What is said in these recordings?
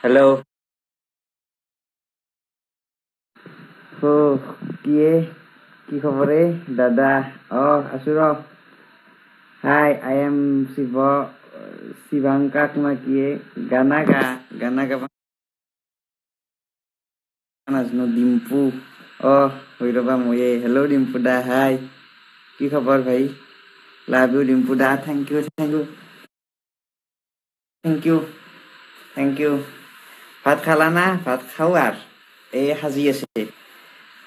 Hello' কি খবৰ দাদা? আছো ৰ। হাই, আই এম শিৱাংকা তোমাৰ গানা গাবা নাজনো। ডিম্পু হৈ ৰবা ময়ে। হেল্ল' ডিম্পু দা, হাই, কি খবৰ ভাই? লাভ ইউ ডিম্পু দা, থেংক ইউ থেংক ইউ। ভাত খালা না? ভাত খাওঁ আৰু এই সাজি আছে।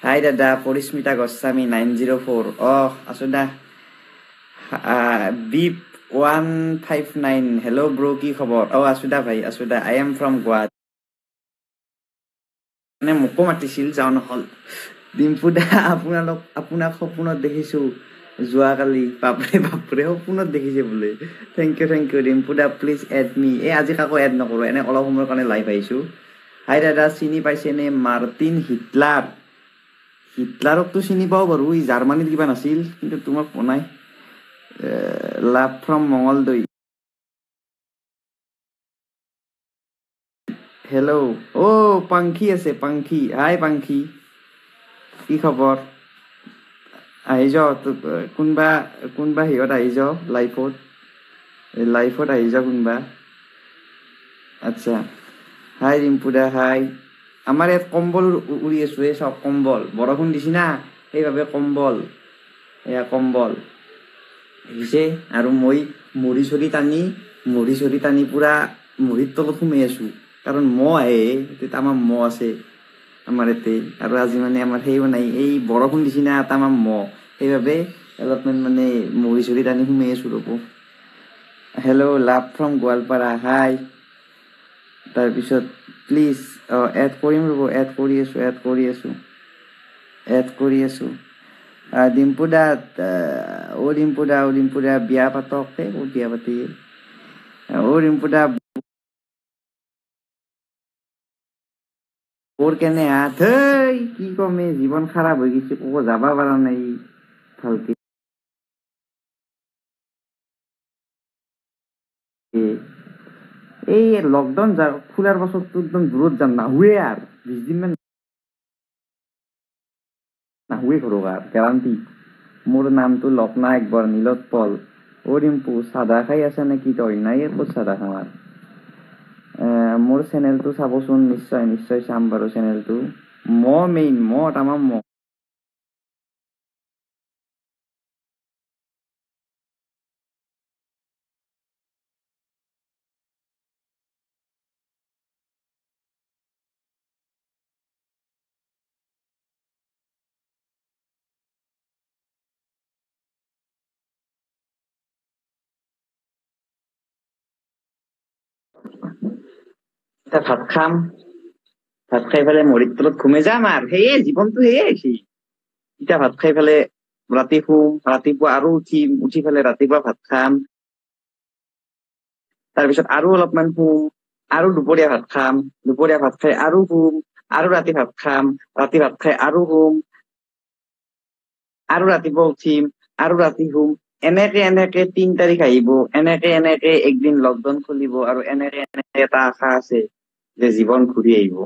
হাই দাদা, পৰিস্মিতা গোস্বামী 904। আছো দা। বিপ 159। হেল্ল' ব্ৰ, কি খবৰ? আছো দা ভাই, আছো দা। I am from Guwahati. মানে মোকো মাতিছিল, যাওঁ নহ'ল। ডিম্পু দা, আপোনাক সপোনত দেখিছো যোৱাকালি। বাপৰে সপোনত দেখিছে বোলে। থেংক ইউ ডিম্পু দা, প্লিজ এড মি। আজি কাকো এড নকৰো, এনে অলপ সময়ৰ কাৰণে লাইভ আহিছো। হাই দাদা, চিনি পাইছেনে মাৰ্টিন হিটলাৰকতো চিনি পাওঁ বাৰু, ই জাৰ্মানীত কিবা নাছিল, কিন্তু তোমাক পোৱা নাই। Love from Mangaldai. হেল্ল', পাংখী আছে, পাংখী। হাই পাংখী, কি খবৰ? আহি যাও, কোনবা সিহঁত আহি যাও লাইফত আহি যাও কোনবা। আচ্ছা, হাই ৰিম্পু দা, হাই। আমাৰ ইয়াত কম্বল উৰি আছো, চাওক কম্বল। বৰষুণ দিছি না, সেইবাবে কম্বল। এয়া কম্বল দিছে, আৰু মই মৰি চৰি টানি পুৰা মৰিৰ তলত সোমাই আছো, কাৰণ মহ আহে। আমাৰ মহ আছে আমাৰ ইয়াতে, আৰু আজি মানে আমাৰ সেইও নাই, এই বৰষুণ দিছি না, আমাৰ মহ, সেইবাবে অলপমান মানে মৰি চৰি টানি সোমাই আছো ৰ'ব। হেল্ল', লাভ ফ্ৰম গোৱালপাৰা, হাই। তাৰপিছত প্লিজ এড কৰিম ৰ'ব, এড কৰি আছো। ডিম্পু দা, ডিম্পু দা বিয়া পাতক। বিয়া পাতি ডিম্পু দা, কেনে কি কম, জীৱন খাৰাপ হৈ গৈছে, ক'ব যাবা পাৰা নাই ভালকে। এই লকডাউন খোলাৰ পাছততো একদম দূৰত যাম, নাহুৱে আৰু 20 দিন মান নাহুৱে ঘৰৰ গেৰাণ্টি। মোৰ নামটো লকনা একবৰ, নীলোৎপল। ডিম্পু, চাধা খাই আছা নেকি তই? নাই ক'ত চাধা খাওঁ। মোৰ চেনেলটো চাবচোন, নিশ্চয় চাম বাৰু চেনেলটো। তামাম মহ। এতিয়া ভাত খাই পেলাই মৰিৰ তলত ঘুমে যাম, আৰু সেয়ে জীৱনটো সেয়ে হৈছে। এতিয়া ভাত খাই পেলাই ৰাতি শুম, ৰাতিপুৱা আৰু উঠি পেলাই ৰাতিপুৱা ভাত খাম, তাৰপিছত আৰু অলপমান শুম, আৰু দুপৰীয়া ভাত খাম, দুপৰীয়া ভাত খাই আৰু শুম, আৰু ৰাতি ভাত খাম, ৰাতি ভাত খাই আৰু শুম, আৰু ৰাতিপুৱা উঠিম, আৰু ৰাতি শুম। এনেকে 3 তাৰিখ আহিব, এনেকে একদিন লকডাউন খুলিব, আৰু এনেকে এটা আশা আছে যে জীৱন ঘূৰি আহিব।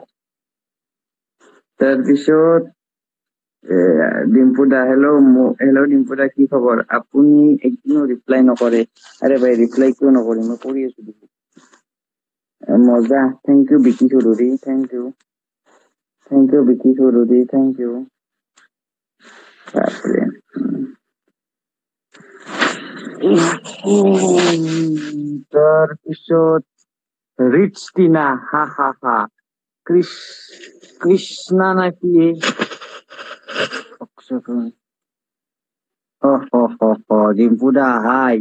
তাৰপিছত ডিম্পু দা, হেল্ল' ডিম্পু দা, কি খবৰ? আপুনি একদিনো ৰিপ্লাই নকৰে। আৰে ভাই, ৰিপ্লাই কিয় নকৰিম, মই কৰি আছো দেখোন। মজা, থেংক ইউ বিকি চৌধুৰী, থেংক ইউ বিকি চৌধুৰী, থেংক ইউ। বাপৰে। তাৰপিছত ৰিচ টিনা, হা কৃষ্ণা না কি? ডিম্পু দা, হাই।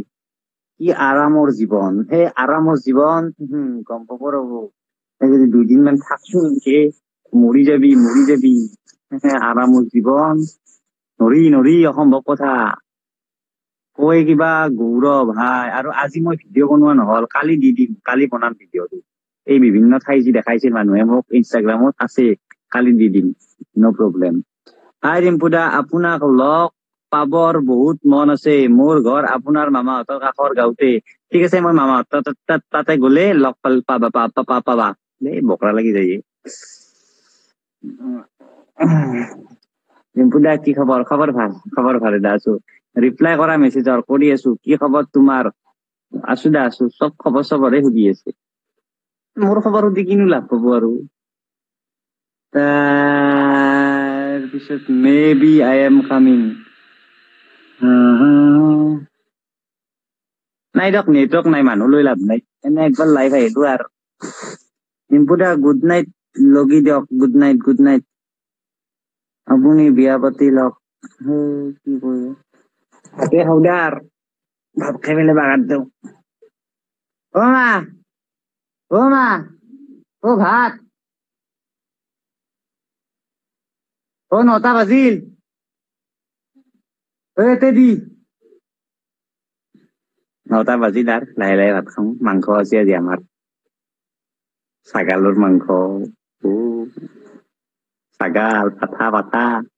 কি আৰামৰ জীৱন, সেই আৰামৰ জীৱন গম পাব ৰ'ব। যদি 2 দিন মান থাকছো এনেকে, মৰি যাবি আৰামৰ জীৱন। নৰি অসম্ভৱ কথা কৈ কিবা গৌৰৱ। হাই, আৰু আজি মই ভিডিঅ' বনোৱা নহল, কালি দি দিম, কালি বনাম ভিডিঅ'টো। এই বিভিন্ন ঠাই যি দেখাইছিল মানুহে মোক ইনষ্টাগ্ৰামত আছে, কালি দি দিম, ন' প্ৰব্লেম। হাই ৰিম্পু দা, আপোনাক লগ পাবৰ বহুত মন আছে। মোৰ ঘৰ আপোনাৰ মামাহঁতৰ কাষৰ গাঁৱতে। ঠিক আছে, মই মামাহঁতৰ তাতে গ'লে লগ পাবা। দেই বকৰা লাগি যায় ডিম্পুদা কি খবৰ খবৰ ভাল দা আছো ৰিপ্লাই কৰা মেছেজৰ কৰি আছো কি খবৰ তোমাৰ আছো দা আছো চব খবৰ চবৰে সুধি আছে মোৰ খবৰ সুধি কিনো লাভ পাব আৰু তাৰপিছত may be I am coming নাই দিয়ক নেটৱৰ্ক নাই মানুহ লৈ লাভ নাই এনে একবাৰ লাইভ আহিলো আৰু ডিম্পুদা গুড নাইট লগি দিয়ক গুড নাইট আপুনি বিয়া পাতি লওক কি কৰিব ভাতে খাওঁ দে আৰু ভাত খাই পেলাই বাগাত দিওঁ অ মা ভাত 9টা বাজিল এতে দি 9টা বাজিল আৰু লাহে লাহে ভাত খাওঁ মাংস আছে আজি আমাৰ ছাগালৰ মাংস ছাগাল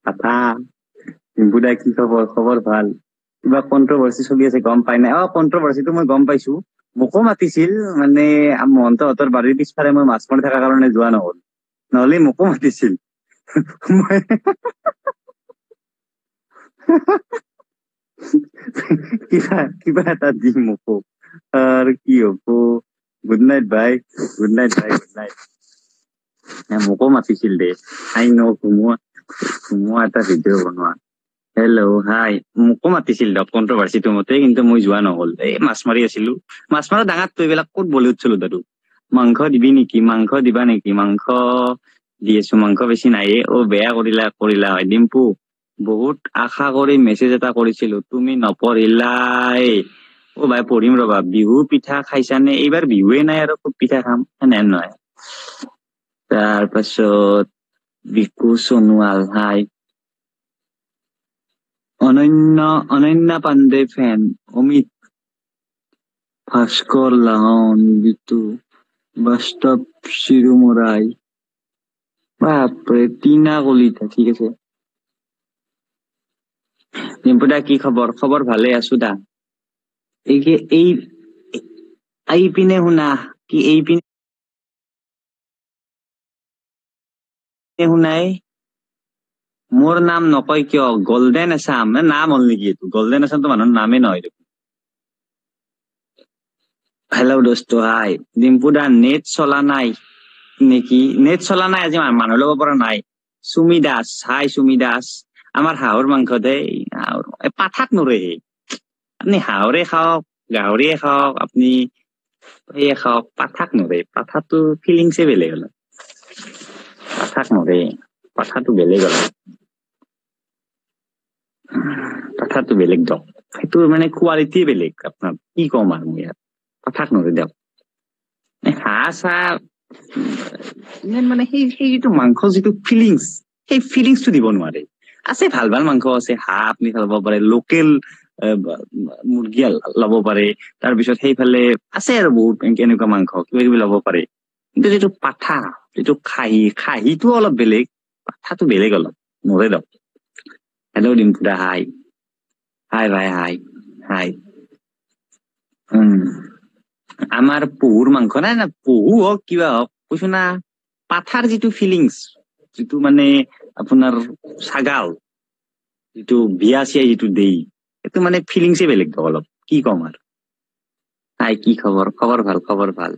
পাঠা ডিম্পুদা কি খবৰ ভাল কিবা কন্ট্ৰভাৰ্চি চলি আছে গম পাই নাই কন্ট্ৰভাৰ্চিটো মই গম পাইছো মোকো মাতিছিল মানে মহন্তহঁতৰ বাৰীৰ পিছফালে মই মাছ মাৰি থকাৰ কাৰণে যোৱা নহল নহলে মোকো মাতিছিল মই কিবা এটা দিম মোকো আৰু কি হব গুড নাইট ভাই গুড নাইট মোকো মাতিছিল দে আই ন ঘুমোৱা এটা ভিডিঅ' বনোৱা হেল্ল' হাই মোকো মাতিছিল দিয়ক কন্ট্ৰভাৰ্চিটো মতে কিন্তু মই যোৱা নহল এই মাছ মাৰি আছিলো মাছ মাৰা ডাঙৰটো এইবিলাক ক'ত বলিউড চলো আৰু মাংস দিবা নেকি মাংস দি আছো মাংস বেছি নাইয়ে বেয়া কৰিলা হয় ডিম্পু বহুত আশা কৰি মেছেজ এটা কৰিছিলো তুমি নপঢ়িলাই ভাই পঢ়িম ৰবা বিহু পিঠা খাইছানে এইবাৰ বিহুৱে নাই আৰু খুব পিঠা খাম এনে নহয় তাৰ পাছত বিকু সোণোৱাল হাই অনন্যা পাণ্ডে ফেন অমিত ভাস্কৰ লাহন বিটু বাস্তৱ চিৰুমৰাই বাপৰে টিনা কলিতা ঠিক আছে ডিম্পুদা কি খবৰ ভালে আছো দা এই পিনে শুনা কি এই পিনে শুনাই মোৰ নাম নকয় কিয় গল্ডেন আছাম নাম হ'ল নেকি এইটো গল্ডেন আছামটো মানুহৰ নামেই নহয় হেল্ল' দোস্ত হাই ডিম্পুদা নেট চলা নাই নেকি নেট চলা নাই আজি মানুহ ল'ব পৰা নাই সুমি দাস হাই সুমি দাস আমাৰ হাঁহৰ মাংস দে পাঠাক নৰে আপুনি হাঁহৰে খাওক গাহৰিয়ে খাওক আপুনি সেয়ে খাওক পাঠাক নৰে পাঠাটো ফিলিংছে বেলেগ হল পাঠাক নৰে পাঠাটো বেলেগ হল পাঠাটো বেলেগ দিয়ক সেইটো মানে কোৱালিটিয়ে বেলেগ আপোনাৰ কি কম আৰু মই ইয়াত পাঠাক নৰে দিয়ক হাঁহ চাহ মানে সেই যিটো মাংস যিটো ফিলিংছ সেই ফিলিংছটো দিব নোৱাৰে আছে ভাল মাংস আছে হাঁহ আপুনি খাব পাৰে লোকেল মুৰ্গী ল'ব পাৰে তাৰপিছত সেইফালে আছে আৰু বহুত এনেকুৱা মাংস কিবা কিবি ল'ব পাৰে কিন্তু যিটো পাঠা যিটো খাহীটো অলপ বেলেগ পাঠাটো বেলেগ অলপ নৰে দিয়ক হেল্ল' ডিম্পুদা হাই ভাই হাই আমাৰ পহুৰ মাংস নাই না পহু হওক কিবা হওক কৈছো না পাঠাৰ যিটো ফিলিংছ যিটো মানে আপোনাৰ ছাগাল যিটো বিয়া চিয়া যিটো দেই সেইটো মানে ফিলিংছে বেলেগ অলপ কি কম আৰু কি খবৰ ভাল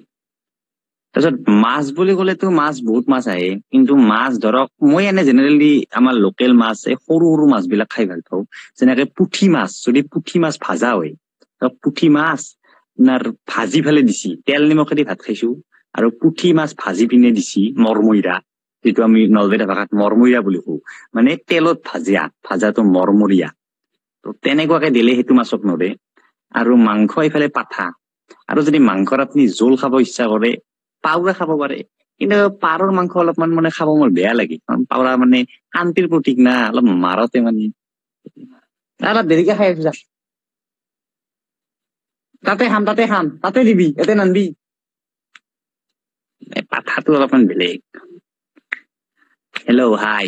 তাৰপিছত মাছ বুলি ক'লেতো মাছ বহুত মাছ আহে কিন্তু মাছ ধৰক মই এনে জেনেৰেলি আমাৰ লোকেল মাছ এই সৰু মাছ বিলাক খাই ভাল পাওঁ যেনেকে পুঠি মাছ যদি পুঠি মাছ ভাজা হয় পুঠি মাছ আপোনাৰ ভাজি ফেলে দিছি তেল নিমখেদি ভাত খাইছো আৰু পুঠি মাছ ভাজি পিনে দিছি মৰমৈৰা যিটো আমি নলবেটা ভাষাত মৰমৈৰা বুলি কওঁ মানে তেলত ভাজাটো মৰমৰীয়া তেনেকুৱাকে দিলে সেইটো মাছক নৰে আৰু মাংস এইফালে পাঠা আৰু যদি মাংসৰ আপুনি জোল খাব ইচ্ছা কৰে পাউৰা খাব পাৰে কিন্তু পাৰৰ মাংস অলপমান মানে খাব মোৰ বেয়া লাগে কাৰণ পাউৰা মানে শান্তিৰ প্ৰতীক না অলপ মাৰতে মানে অলপ দেৰিকে খাই আছো তাতে খাম তাতে দিবি ইয়াতে নানবি পাঠাটো অলপমান বেলেগ হেল্ল' হাই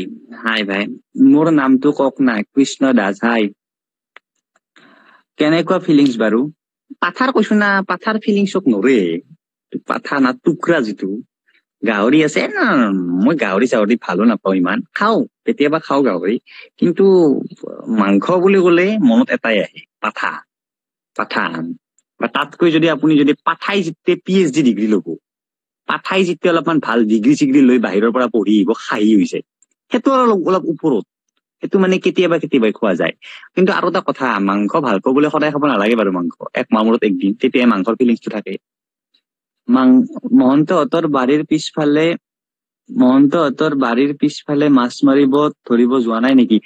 ভাই মোৰ নামটো কওক না কৃষ্ণ দাস হাই কেনেকুৱা ফিলিংছ বাৰু পাঠাৰ কৈছো না পাঠাৰ ফিলিংছক নৰে পাঠা না টুকুৰা যিটো গাহৰি আছে না, মই গাহৰি চাহৰি ভালো নাপাওঁ ইমান, খাওঁ কেতিয়াবা খাওঁ গাহৰি, কিন্তু মাংস বুলি ক'লে মনত এটাই আহে, পাঠা। পাঠা বা তাতকৈ যদি আপুনি যদি পাঠাই যেতিয়া PhD ডিগ্ৰী ল'ব, পাঠাই যেতিয়া অলপমান ভাল ডিগ্ৰী চিগ্ৰী লৈ বাহিৰৰ পৰা পঢ়ি আহিব, খাহী হৈছে, সেইটো অলপ ওপৰত, সেইটো মানে কেতিয়াবা কেতিয়াবাই খোৱা যায়। কিন্তু আৰু এটা কথা, মাংস ভালকৈ বোলে সদায় খাব নালাগে বাৰু, মাংস এক মাহ মূৰত একদিন, তেতিয়াই মাংসৰ ফিলিংছটো থাকে। মহন্তহঁতৰ বাৰীৰ পিছফালে মাছ মাৰিব ধৰিব যোৱা নাই নেকি?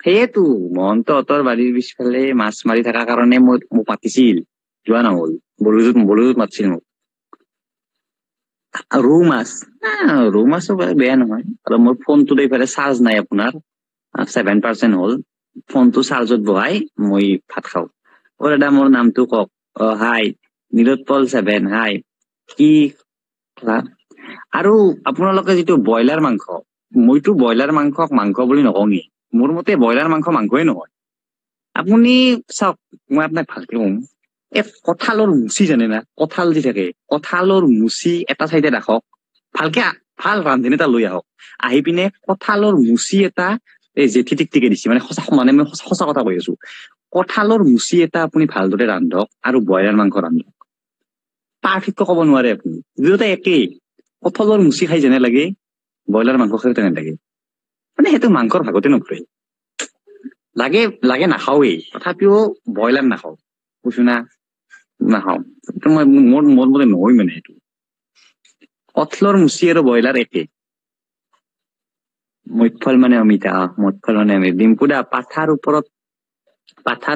সেয়েতো মহন্তহঁতৰ বাৰীৰ পিছফালে মাছ মাৰি থকাৰ কাৰণে মোক মাতিছিল, যোৱা নহল। বৰজুত মাতিছিল মোক। ৰৌ মাছো বেয়া নহয়। আৰু মোৰ ফোনটোত এইফালে চাৰ্জ নাই, আপোনাৰ 7% হ'ল, ফোনটো চাৰ্জত বহাই মই ভাত খাওঁ। দাদা মোৰ নামটো কওক। হাই নীলোৎপল 7, হাই। কি আৰু আপোনালোকে যিটো ব্ৰইলাৰ মাংস, মইতো ব্ৰইলাৰ মাংসক মাংস বুলি নকওঁৱেই, মোৰ মতে ব্ৰইলাৰ মাংসই নহয়। আপুনি চাওক, মই আপোনাক ভালকে কম, এই কঁঠালৰ মুচি জানে না, কঁঠাল যি থাকে, কঁঠালৰ মুচি এটা চাইডে ৰাখক, ভালকে ভাল ৰান্ধনি এটা লৈ আহক, আহি পিনে কঁঠালৰ মুচি এটা, এই জেঠি টিকটিকে দিছে মানে মই সঁচা কথা কৈ আছো, কঁঠালৰ মুচি এটা আপুনি ভালদৰে ৰান্ধক আৰু ব্ৰইলাৰ মাংস ৰান্ধক, পাৰ্থক্য ক'ব নোৱাৰে আপুনি, দুয়োটা একেই। কঁঠালৰ মুচি খাই যেনে লাগে, ব্ৰইলাৰ মাংস খাই তেনে লাগে, মানে সেইটো মাংসৰ ভাগতে নপৰে। লাগে নাখাওৱেই, তথাপিও ব্ৰইলাৰ নাখাওঁ, কৈছো না, নাখাওঁ। মোৰ মতে নহয় মানে এইটো, কঁঠালৰ মুচি আৰু ব্ৰইলাৰ একে। মৎফল মানে অমিতা, ডিম্পু দা পাঠাৰ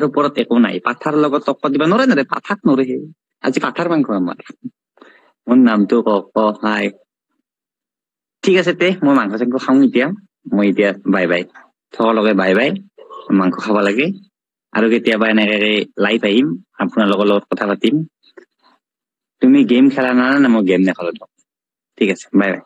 ওপৰত একো নাই, পাঠাৰ লগত টক্কৰ দিবা নৰে, পাঠাত নৰে, আজি পাঠাৰ মাংস আমাৰ। মোৰ নামটো কওক। হাই, ঠিক আছে তে, মই মাংস চাংস খাওঁ এতিয়া, মই এতিয়া বাই বাই, সকলোকে বাই বাই, মাংস খাব লাগে, আৰু কেতিয়াবা এনেকে লাইভ আহিম, আপোনালোকৰ লগত কথা পাতিম। তুমি গেম খেলা না? মই গেম নেখেলো। ঠিক আছে, বাই বাই।